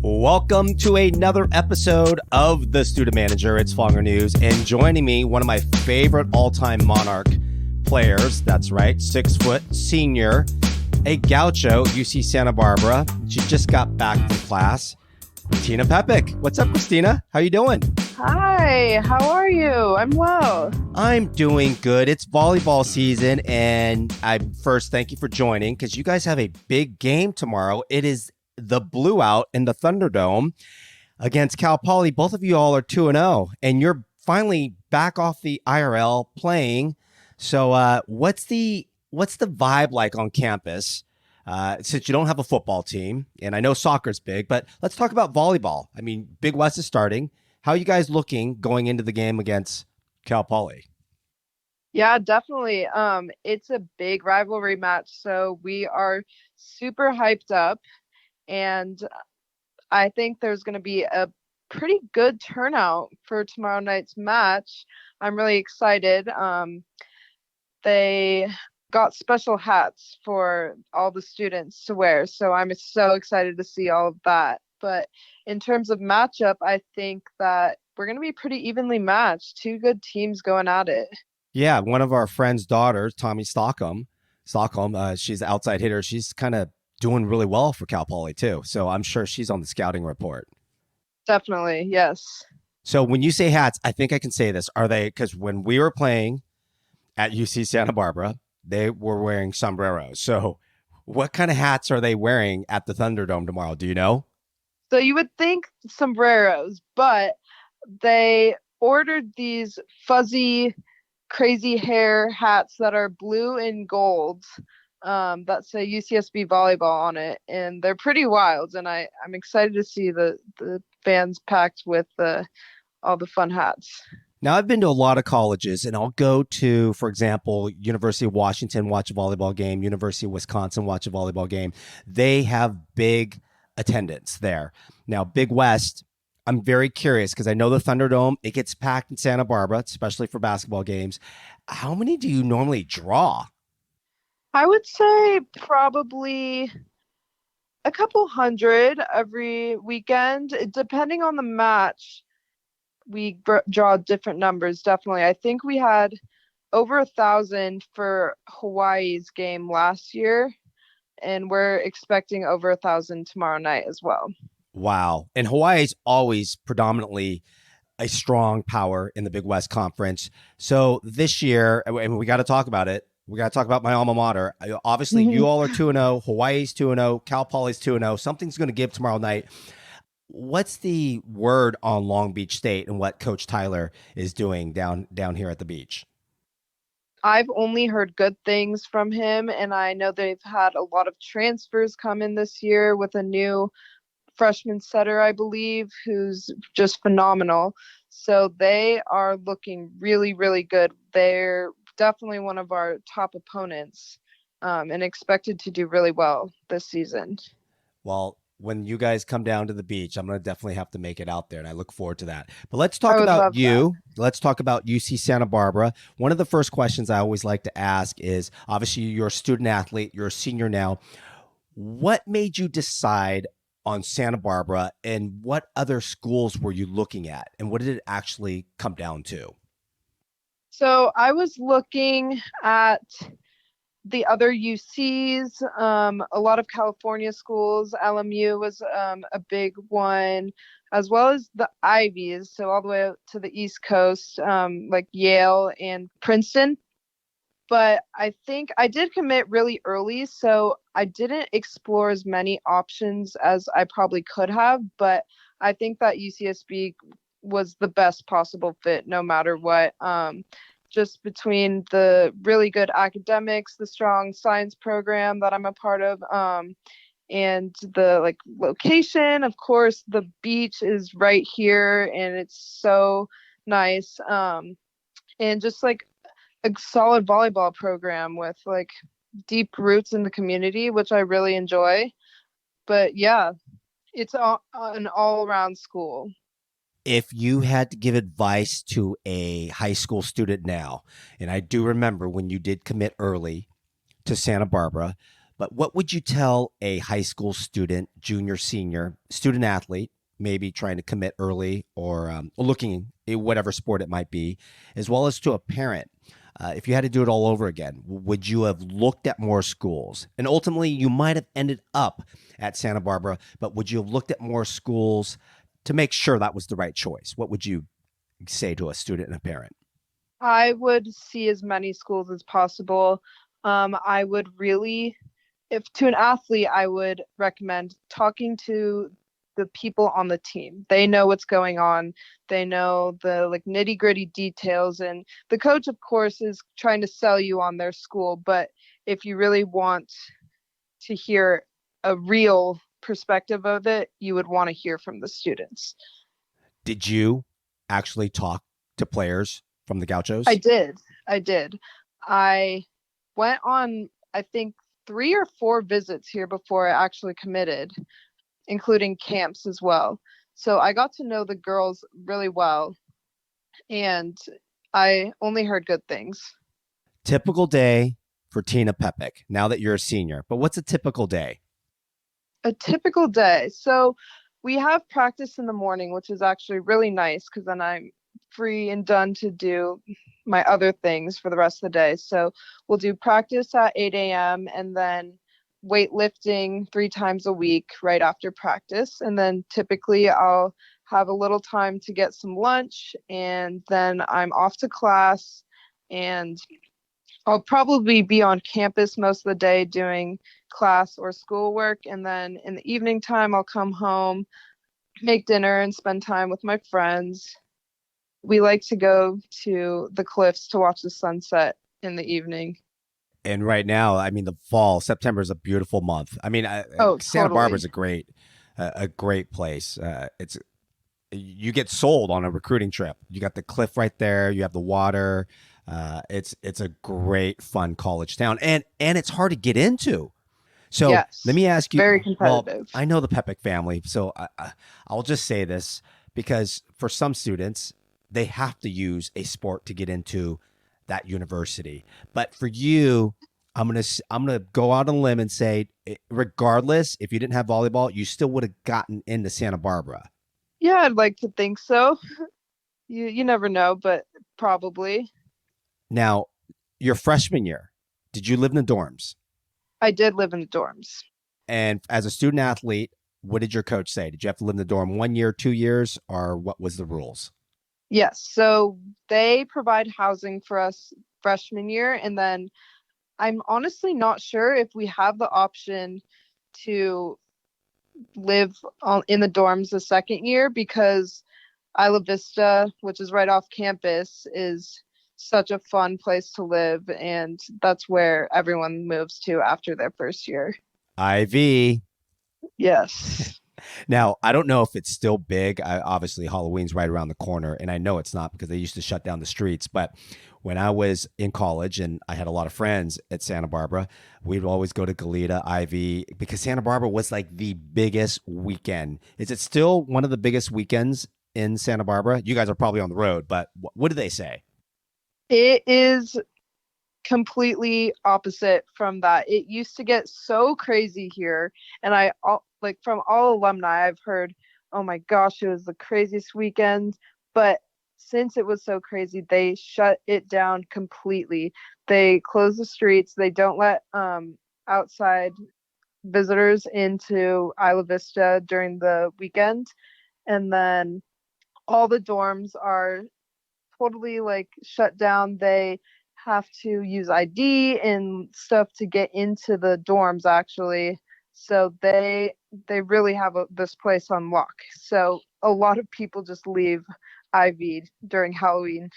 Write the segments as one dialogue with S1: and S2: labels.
S1: Welcome to another episode of The Student Manager. It's Fonger News, and joining me, one of my favorite all-time Monarch players. That's right, 6-foot senior, a gaucho, UC Santa Barbara. She just got back from class. Kristina Pepek. What's up, Kristina? How you doing?
S2: Hi, how are you? I'm well.
S1: I'm doing good. It's volleyball season, and I first thank you for joining because you guys have a big game tomorrow. It is the Blue Out in the Thunderdome against Cal Poly. Both of you all are 2-0, and you're finally back off the IRL playing. So what's the vibe like on campus since you don't have a football team? And I know soccer's big, but let's talk about volleyball. I mean, Big West is starting. How are you guys looking going into the game against Cal Poly?
S2: Yeah, definitely. It's a big rivalry match, so we are super hyped up. And I think there's going to be a pretty good turnout for tomorrow night's match. I'm really excited. They got special hats for all the students to wear, so I'm so excited to see all of that. But in terms of matchup, I think that we're going to be pretty evenly matched. Two good teams going at it.
S1: Yeah, one of our friend's daughters, Tommy Stockholm, she's an outside hitter. She's kind of doing really well for Cal Poly too. So I'm sure she's on the scouting report.
S2: Definitely, yes.
S1: So when you say hats, I think I can say this. Are they, because when we were playing at UC Santa Barbara, they were wearing sombreros. So what kind of hats are they wearing at the Thunderdome tomorrow? Do you know?
S2: So you would think sombreros, but they ordered these fuzzy, crazy hair hats that are blue and gold. That say UCSB volleyball on it, and they're pretty wild. And I'm excited to see the fans packed with all the fun hats.
S1: Now, I've been to a lot of colleges, and I'll go to, for example, University of Washington, watch a volleyball game, University of Wisconsin, watch a volleyball game. They have big attendance there. Now, Big West, I'm very curious because I know the Thunderdome, it gets packed in Santa Barbara, especially for basketball games. How many do you normally draw?
S2: I would say probably a couple hundred every weekend, depending on the match. We draw different numbers. Definitely. I think we had over 1,000 for Hawaii's game last year, and we're expecting over 1,000 tomorrow night as well.
S1: Wow. And Hawaii's always predominantly a strong power in the Big West Conference. So this year, and we got to talk about it. We got to talk about my alma mater. Obviously, you all are 2-0. Hawaii's 2-0. Cal Poly's 2-0. Something's going to give tomorrow night. What's the word on Long Beach State and what Coach Tyler is doing down here at the beach?
S2: I've only heard good things from him, and I know they've had a lot of transfers come in this year with a new freshman setter, I believe, who's just phenomenal. So they are looking really, really good. They're definitely one of our top opponents, and expected to do really well this season.
S1: Well, when you guys come down to the beach, I'm going to definitely have to make it out there, and I look forward to that. But let's talk about you. Let's talk about UC Santa Barbara. One of the first questions I always like to ask is, obviously, you're a student athlete. You're a senior now. What made you decide on Santa Barbara, and what other schools were you looking at, and what did it actually come down to?
S2: So I was looking at the other UCs, a lot of California schools. LMU was a big one, as well as the Ivies, so all the way out to the East Coast, like Yale and Princeton. But I think I did commit really early, so I didn't explore as many options as I probably could have. But I think that UCSB was the best possible fit no matter what. Just between the really good academics, the strong science program that I'm a part of, and the location. Of course, the beach is right here, and it's so nice. And just like a solid volleyball program with like deep roots in the community, which I really enjoy. But yeah, it's an all-around school.
S1: If you had to give advice to a high school student now, and I do remember when you did commit early to Santa Barbara, But what would you tell a high school student, junior, senior, student athlete, maybe trying to commit early or looking at whatever sport it might be, as well as to a parent? If you had to do it all over again, would you have looked at more schools? And ultimately, you might have ended up at Santa Barbara, but would you have looked at more schools to make sure that was the right choice? What would you say to a student and a parent?
S2: I would see as many schools as possible. I would really, if to an athlete, I would recommend talking to the people on the team. They know what's going on. They know the like nitty-gritty details. And the coach, of course, is trying to sell you on their school. But if you really want to hear a real perspective of it, you would want to hear from the students.
S1: Did you actually talk to players from the
S2: I
S1: Gauchos?
S2: did. I did. I went on, I think, 3 or 4 visits here before I actually committed, including camps as well. So I got to know the girls really well, and I only heard good things.
S1: Typical day for Tina Pepek now that you're a senior, but what's a typical day?
S2: A typical day. So we have practice in the morning, which is actually really nice because then I'm free and done to do my other things for the rest of the day. So we'll do practice at 8 a.m. and then weightlifting 3 times a week right after practice. And then typically I'll have a little time to get some lunch and then I'm off to class and I'll probably be on campus most of the day doing class or schoolwork. And then in the evening time, I'll come home, make dinner, and spend time with my friends. We like to go to the cliffs to watch the sunset in the evening.
S1: And right now, I mean, the fall, September is a beautiful month. I mean,
S2: Oh,
S1: Santa Barbara is
S2: totally.
S1: a great place. It's you get sold on a recruiting trip. You got the cliff right there. You have the water. It's a great, fun college town, and it's hard to get into. So let
S2: Yes.
S1: me ask you.
S2: Very
S1: Well,
S2: competitive.
S1: I know the Pepek family, so I'll just say this because for some students, they have to use a sport to get into that university. But for you, I'm gonna go out on a limb and say, regardless, if you didn't have volleyball, you still would have gotten into Santa Barbara.
S2: Yeah, I'd like to think so. You never know, but probably.
S1: Now, your freshman year, did you live in the dorms?
S2: I did live in the dorms.
S1: And as a student athlete, what did your coach say? Did you have to live in the dorm 1 year, 2 years, or what was the rules?
S2: Yes, so they provide housing for us freshman year, and then I'm honestly not sure if we have the option to live in the dorms the second year because Isla Vista, which is right off campus, is such a fun place to live, and that's where everyone moves to after their first year.
S1: IV.
S2: Yes.
S1: Now, I don't know if it's still big. Obviously, Halloween's right around the corner, and I know it's not because they used to shut down the streets. But when I was in college and I had a lot of friends at Santa Barbara, we'd always go to Goleta, Ivy, because Santa Barbara was like the biggest weekend. Is it still one of the biggest weekends in Santa Barbara? You guys are probably on the road, but what do they say?
S2: It is completely opposite from that. It used to get so crazy here, and like from all alumni, I've heard, "Oh my gosh, it was the craziest weekend." But since it was so crazy, they shut it down completely. They close the streets. They don't let outside visitors into Isla Vista during the weekend, and then all the dorms are totally like shut down. They have to use ID and stuff to get into the dorms actually. So they really have this place on lock. So a lot of people just leave IV during Halloween.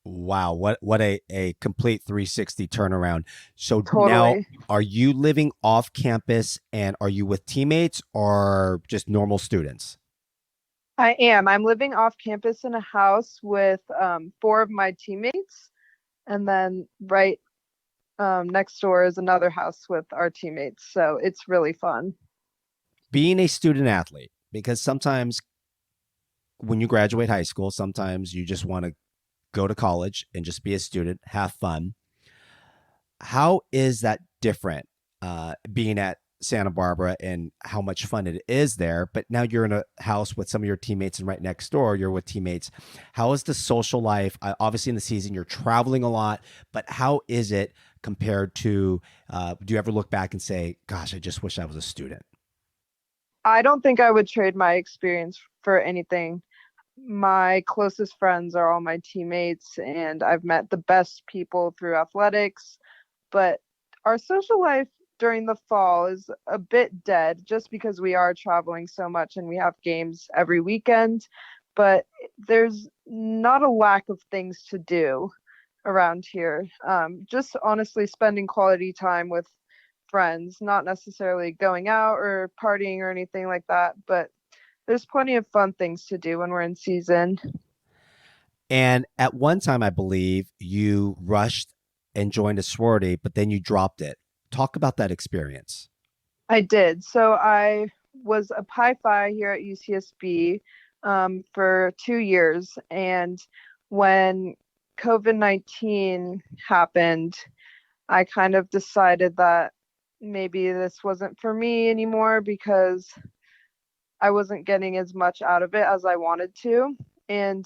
S1: Wow, what a complete 360 turnaround. So now
S2: Totally.
S1: are you living off campus and are you with teammates or just normal students?
S2: I am. I'm living off campus in a house with 4 of my teammates, and then right next door is another house with our teammates. So it's really fun.
S1: Being a student athlete, because sometimes when you graduate high school, sometimes you just want to go to college and just be a student, have fun. How is that different being at Santa Barbara and how much fun it is there. But now you're in a house with some of your teammates, and right next door, you're with teammates. How is the social life? Obviously, in the season, you're traveling a lot, but how is it compared to, do you ever look back and say, gosh, I just wish I was a student?
S2: I don't think I would trade my experience for anything. My closest friends are all my teammates, and I've met the best people through athletics. But our social life during the fall is a bit dead just because we are traveling so much and we have games every weekend. But there's not a lack of things to do around here. Just honestly spending quality time with friends, not necessarily going out or partying or anything like that, but there's plenty of fun things to do when we're in season.
S1: And at one time, I believe you rushed and joined a sorority, but then you dropped it. Talk about that experience.
S2: I did. So I was a Pi Phi here at UCSB for 2 years. And when COVID-19 happened, I kind of decided that maybe this wasn't for me anymore because I wasn't getting as much out of it as I wanted to. And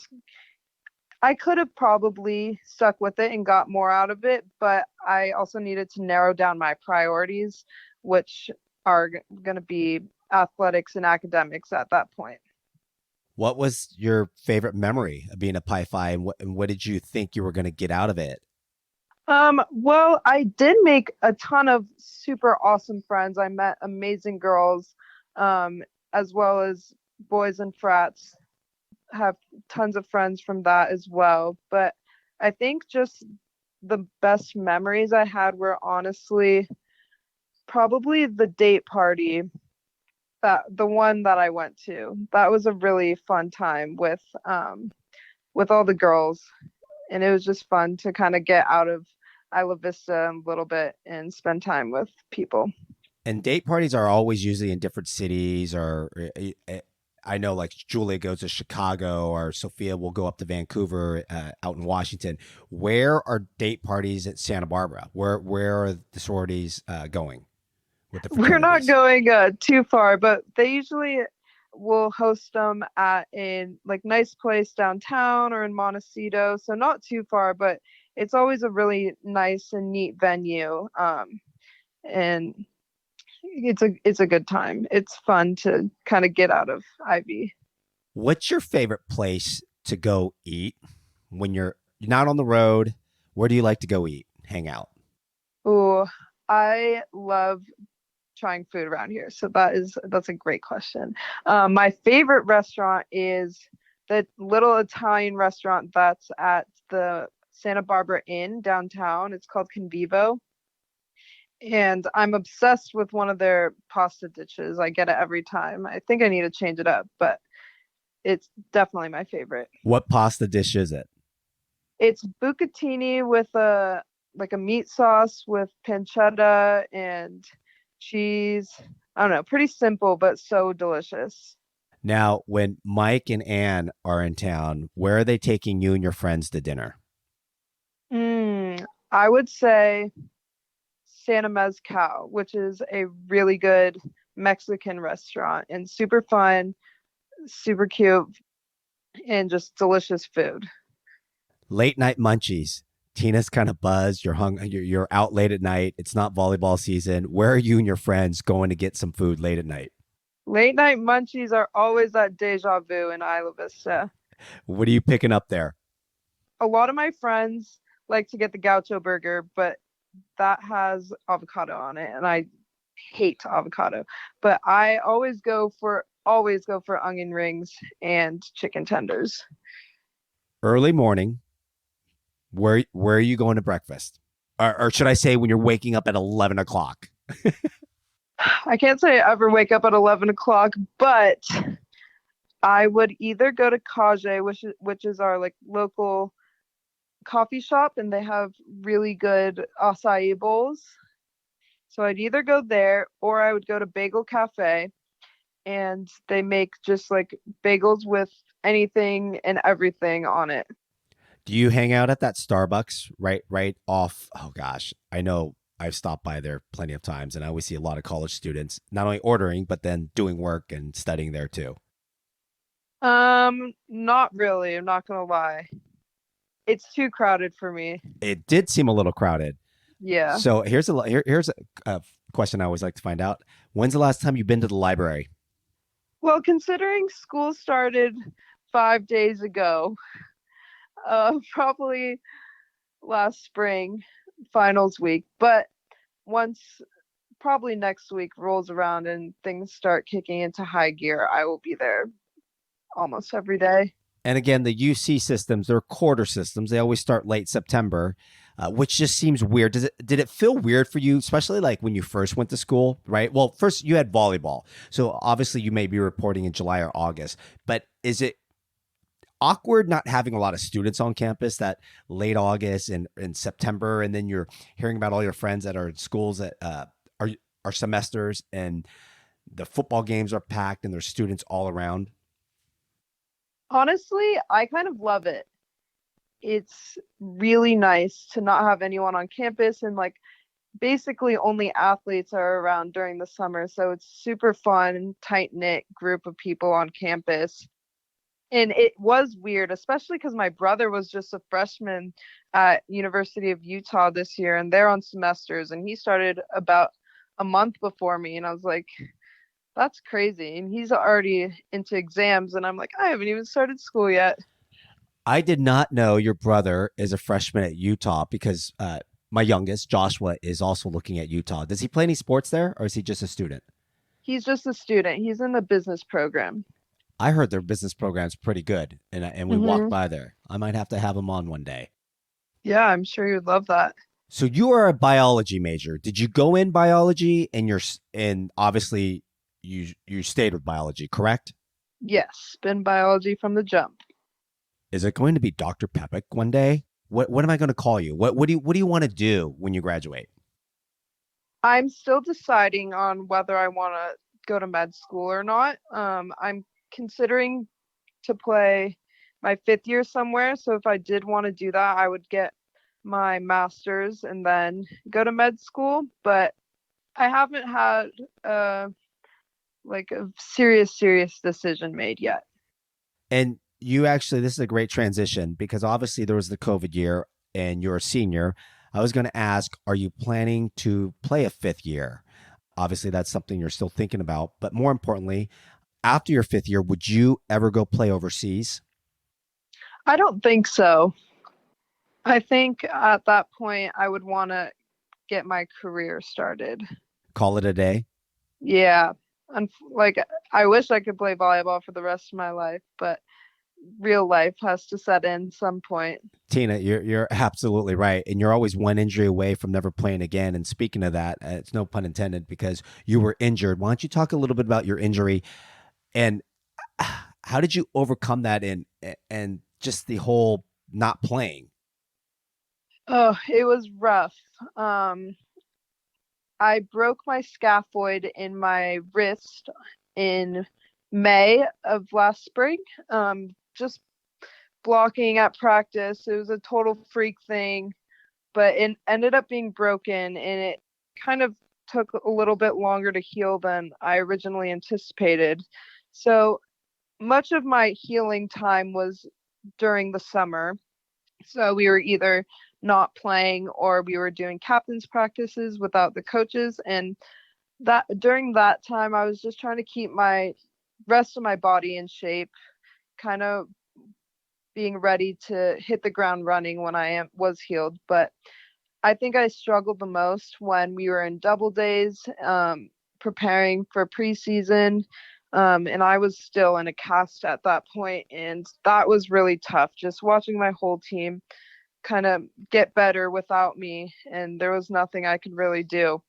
S2: I could have probably stuck with it and got more out of it, but I also needed to narrow down my priorities, which are going to be athletics and academics at that point.
S1: What was your favorite memory of being a Pi Phi, and what did you think you were going to get out of it?
S2: Well, I did make a ton of super awesome friends. I met amazing girls, um, as well as boys and frats. Have tons of friends from that as well. But I think just the best memories I had were honestly probably the date party, that the one that I went to. That was a really fun time with all the girls, and it was just fun to kind of get out of Isla Vista a little bit and spend time with people.
S1: And date parties are always usually in different cities, or I know like Julia goes to Chicago, or Sophia will go up to Vancouver, out in Washington. Where are date parties at Santa Barbara? Where are the sororities going with the
S2: We're not
S1: fraternities?
S2: going too far, but they usually will host them at a like nice place downtown or in Montecito, so not too far, but it's always a really nice and neat venue. And it's a good time. It's fun to kind of get out of Ivy.
S1: What's your favorite place to go eat when you're not on the road? Where do you like to go eat, hang out?
S2: Oh, I love trying food around here. So that's a great question. My favorite restaurant is the little Italian restaurant that's at the Santa Barbara Inn downtown. It's called Convivo. And I'm obsessed with one of their pasta dishes. I get it every time. I think I need to change it up, but it's definitely my favorite.
S1: What pasta dish is it?
S2: It's bucatini with a meat sauce with pancetta and cheese. I don't know, pretty simple but so delicious.
S1: Now, when Mike and Ann are in town, where are they taking you and your friends to dinner?
S2: I would say Santa Mezcal, which is a really good Mexican restaurant and super fun, super cute, and just delicious food.
S1: Late night munchies. Tina's kind of buzzed. You're out late at night. It's not volleyball season. Where are you and your friends going to get some food late at night?
S2: Late night munchies are always at Deja Vu in Isla Vista.
S1: What are you picking up there?
S2: A lot of my friends like to get the gaucho burger, but that has avocado on it, and I hate avocado. But I always go for onion rings and chicken tenders.
S1: Early morning. Where are you going to breakfast? Or should I say when you're waking up at 11 o'clock?
S2: I can't say I ever wake up at 11 o'clock, but I would either go to Kage, which is our like local coffee shop, and they have really good acai bowls. So I'd either go there or I would go to Bagel Cafe, and they make just like bagels with anything and everything on it.
S1: Do you hang out at that Starbucks right off? Oh gosh, I know. I've stopped by there plenty of times, and I always see a lot of college students not only ordering but then doing work and studying there too.
S2: Not really, I'm not gonna lie. It's too crowded for me.
S1: It did seem a little crowded.
S2: Yeah.
S1: So here's a question I always like to find out. When's the last time you've been to the library?
S2: Well, considering school started 5 days ago, probably last spring, finals week. But once probably next week rolls around and things start kicking into high gear, I will be there almost every day.
S1: And again, the UC systems, they're quarter systems. They always start late September, which just seems weird. Did it feel weird for you, especially like when you first went to school, right? Well, first you had volleyball. So obviously you may be reporting in July or August, but is it awkward not having a lot of students on campus that late August and September, and then you're hearing about all your friends that are in schools that are semesters, and the football games are packed and there's students all around?
S2: Honestly, I kind of love it. It's really nice to not have anyone on campus and like basically only athletes are around during the summer. So it's super fun, tight-knit group of people on campus. And it was weird, especially because my brother was just a freshman at University of Utah this year, and they're on semesters, and he started about a month before me, and I was like, that's crazy. And he's already into exams, and I'm like, I haven't even started school yet.
S1: I did not know your brother is a freshman at Utah because my youngest, Joshua, is also looking at Utah. Does he play any sports there or is he just a student?
S2: He's just a student. He's in the business program.
S1: I heard their business program's pretty good, and we walked
S2: Hmm.
S1: by there. I might have to have him on one day.
S2: Yeah, I'm sure you would love that.
S1: So you are a biology major. Did you go in biology and obviously you stayed with biology, correct?
S2: Yes, been biology from the jump.
S1: Is it going to be Dr. Pepek one day? What am I going to call you? What do you want to do when you graduate?
S2: I'm still deciding on whether I want to go to med school or not. I'm considering to play my fifth year somewhere. So if I did want to do that, I would get my master's and then go to med school. But I haven't had like a serious decision made yet.
S1: And you actually, this is a great transition because obviously there was the COVID year and you're a senior. I was going to ask, are you planning to play a fifth year? Obviously, that's something you're still thinking about. But more importantly, after your fifth year, would you ever go play overseas?
S2: I don't think so. I think at that point I would want to get my career started.
S1: Call it a day?
S2: Yeah. And like I wish I could play volleyball for the rest of my life, but real life has to set in some point.
S1: Tina, you're absolutely right, and you're always one injury away from never playing again. And speaking of that, it's no pun intended because you were injured. Why don't you talk a little bit about your injury and how did you overcome that and just the whole not playing?
S2: Oh, it was rough. Um, I broke my scaphoid in my wrist in May of last spring. Just blocking at practice. It was a total freak thing, but it ended up being broken and it kind of took a little bit longer to heal than I originally anticipated. So much of my healing time was during the summer. So we were either not playing or we were doing captain's practices without the coaches. And that during that time, I was just trying to keep my rest of my body in shape, kind of being ready to hit the ground running when was healed. But I think I struggled the most when we were in double days, preparing for preseason. And I was still in a cast at that point, and that was really tough. Just watching my whole team kind of get better without me, and there was nothing I could really do.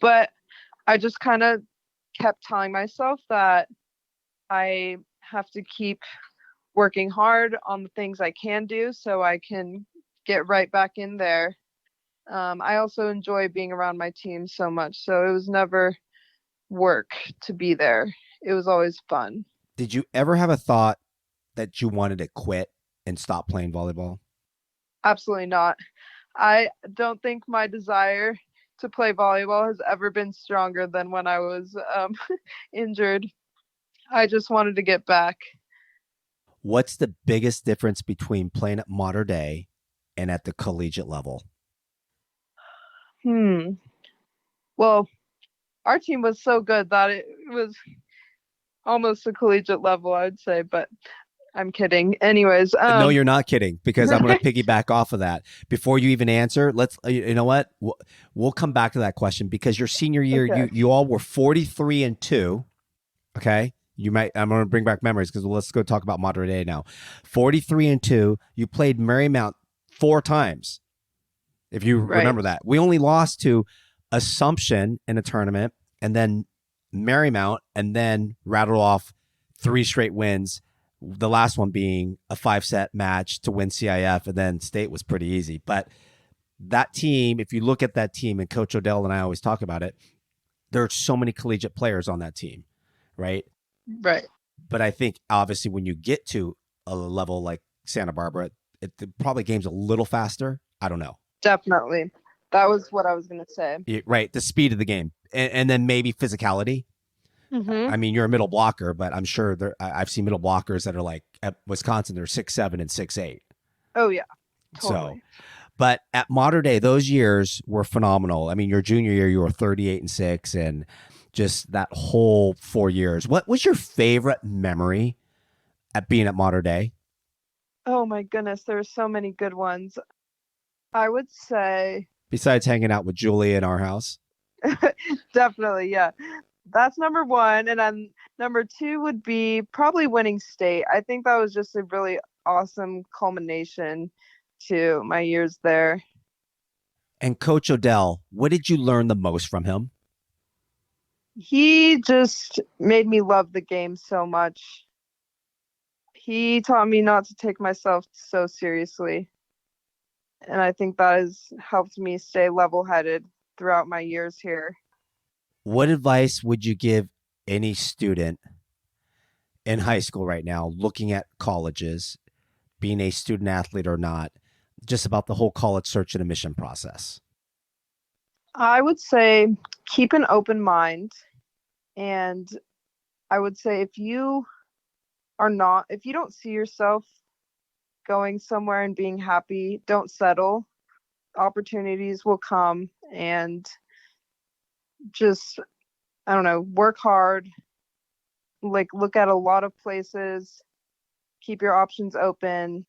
S2: But I just kind of kept telling myself that I have to keep working hard on the things I can do so I can get right back in there. I also enjoy being around my team so much, so it was never work to be there. It was always fun.
S1: Did you ever have a thought that you wanted to quit and stop playing volleyball?
S2: Absolutely not. I don't think my desire to play volleyball has ever been stronger than when I was injured. I just wanted to get back.
S1: What's the biggest difference between playing at Mater Dei and at the collegiate level?
S2: Hmm. Well, our team was so good that it was almost a collegiate level, I'd say, but I'm kidding. Anyways,
S1: No, you're not kidding, because I'm going to piggyback off of that. Before you even answer, let's, you know what? We'll come back to that question, because your senior year,
S2: okay.
S1: you all were 43-2. Okay. I'm going to bring back memories, because let's go talk about Mater Dei now. 43-2. You played Marymount 4 times, if you
S2: Right.
S1: remember that. We only lost to Assumption in a tournament, and then Marymount, and then rattled off 3 straight wins. The last one being a 5-set match to win CIF, and then state was pretty easy. But that team, if you look at that team, and Coach Odell and I always talk about it, there are so many collegiate players on that team, right?
S2: Right.
S1: But I think obviously when you get to a level like Santa Barbara, probably game's a little faster. I don't know.
S2: Definitely. That was what I was going to say.
S1: Right. The speed of the game, and then maybe physicality.
S2: Mm-hmm.
S1: I mean, you're a middle blocker, but I'm sure I've seen middle blockers that are like at Wisconsin, they're 6'7" and 6'8".
S2: Oh, yeah.
S1: So,
S2: Totally.
S1: but at Mater Dei, those years were phenomenal. I mean, your junior year, you were 38-6, and just that whole 4 years. What was your favorite memory at being at Mater Dei?
S2: Oh, my goodness. There were so many good ones. I would say
S1: Besides hanging out with Julie in our house?
S2: definitely, yeah. That's number one. And then number two would be probably winning state. I think that was just a really awesome culmination to my years there.
S1: And Coach Odell, what did you learn the most from him?
S2: He just made me love the game so much. He taught me not to take myself so seriously. And I think that has helped me stay level headed throughout my years here.
S1: What advice would you give any student in high school right now, looking at colleges, being a student athlete or not, just about the whole college search and admission process?
S2: I would say keep an open mind. And I would say if you don't see yourself going somewhere and being happy, don't settle. Opportunities will come, and just, I don't know, work hard, like look at a lot of places, keep your options open.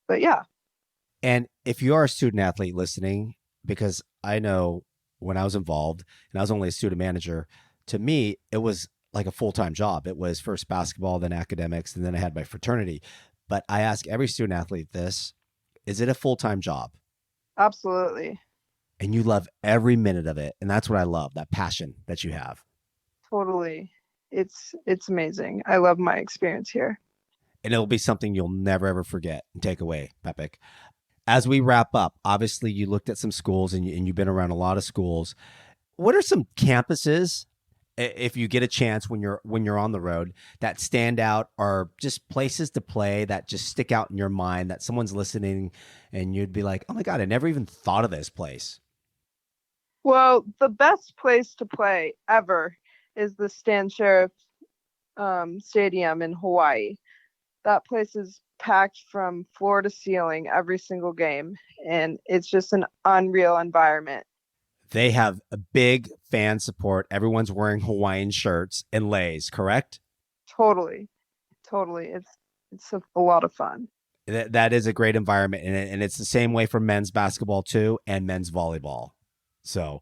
S2: But yeah.
S1: And if you are a student athlete listening, because I know when I was involved and I was only a student manager, to me, it was like a full-time job. It was first basketball, then academics, and then I had my fraternity. But I ask every student athlete this, is it a full-time job?
S2: Absolutely.
S1: And you love every minute of it. And that's what I love, that passion that you have.
S2: Totally. It's amazing. I love my experience here.
S1: And it'll be something you'll never, ever forget and take away, Pepek. As we wrap up, obviously you looked at some schools, and you've been around a lot of schools. What are some campuses, if you get a chance when you're on the road, that stand out, or just places to play that just stick out in your mind, that someone's listening and you'd be like, oh my God, I never even thought of this place?
S2: Well, the best place to play ever is the Stan Sheriff Stadium in Hawaii. That place is packed from floor to ceiling every single game, and it's just an unreal environment.
S1: They have a big fan support. Everyone's wearing Hawaiian shirts and leis, correct?
S2: Totally, totally. It's a lot of fun.
S1: That is a great environment, and it's the same way for men's basketball too, and men's volleyball. So,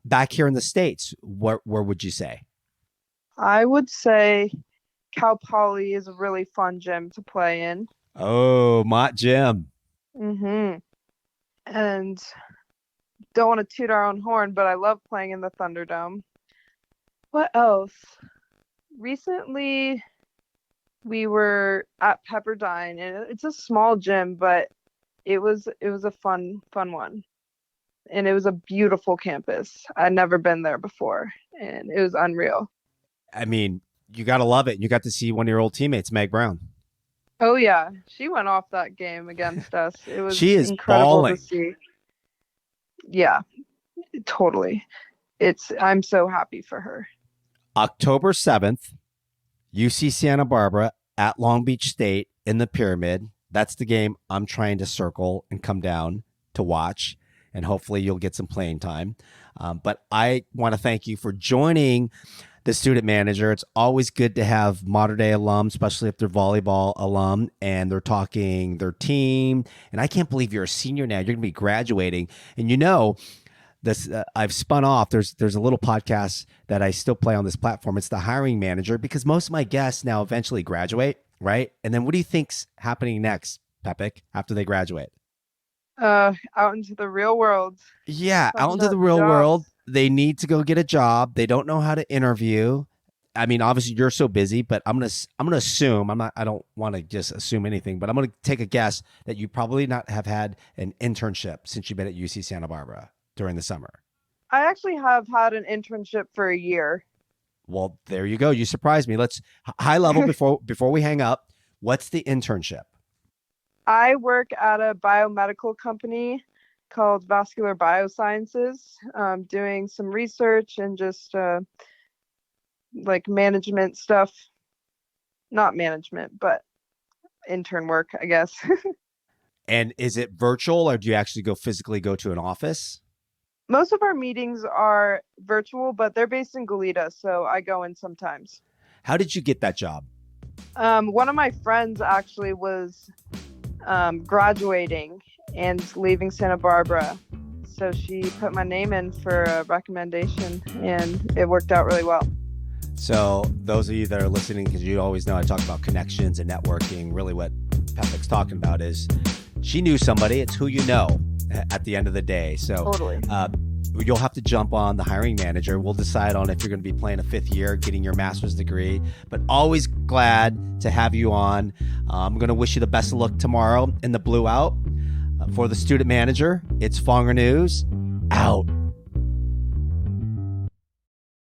S1: back here in the States, where would you say?
S2: I would say Cal Poly is a really fun gym to play in.
S1: Oh, Mott Gym.
S2: Mm-hmm. And don't want to toot our own horn, but I love playing in the Thunderdome. What else? Recently, we were at Pepperdine, and it's a small gym, but it was a fun one, and it was a beautiful campus. I'd never been there before, and it was unreal.
S1: I mean, you got to love it. You got to see one of your old teammates, Meg Brown.
S2: Oh yeah, she went off that game against us. It was
S1: She is
S2: incredible to
S1: balling.
S2: see. Yeah, Totally. I'm so happy for her.
S1: October 7th, UC Santa Barbara at Long Beach State in the Pyramid. That's the game I'm trying to circle and come down to watch, and hopefully you'll get some playing time. But I want to thank you for joining the student manager. It's always good to have modern day alums, especially if they're volleyball alum and they're talking their team. And I can't believe you're a senior now. You're going to be graduating. And you know, this I've spun off. There's a little podcast that I still play on this platform. It's the hiring manager, because most of my guests now eventually graduate, right? And then what do you think's happening next, Pepek, after they graduate?
S2: Out into the real world.
S1: Yeah,
S2: Talking
S1: out into
S2: about
S1: the real
S2: jobs.
S1: world. They need to go get a job. They don't know how to interview. I mean, obviously you're so busy, but I'm gonna assume, I don't want to just assume anything, but I'm gonna take a guess that you probably not have had an internship since you've been at UC Santa Barbara during the summer.
S2: I actually have had an internship for a year.
S1: Well, there you go. You surprised me. Let's high level before we hang up. What's the internship?
S2: I work at a biomedical company called Vascular Biosciences, doing some research and just like management stuff. Not management, but intern work, I guess.
S1: And is it virtual, or do you actually physically go to an office?
S2: Most of our meetings are virtual, but they're based in Goleta, so I go in sometimes.
S1: How did you get that job?
S2: One of my friends actually was graduating and leaving Santa Barbara, so she put my name in for a recommendation, and it worked out really well.
S1: So those of you that are listening, because you always know I talk about connections and networking, really what Pepek's talking about is she knew somebody. It's who you know at the end of the day. So
S2: Totally.
S1: You'll have to jump on the hiring manager. We'll decide on if you're going to be playing a fifth year, getting your master's degree, but always glad to have you on. I'm going to wish you the best of luck tomorrow in the Blue Out. For the student manager, it's Fonger News, out.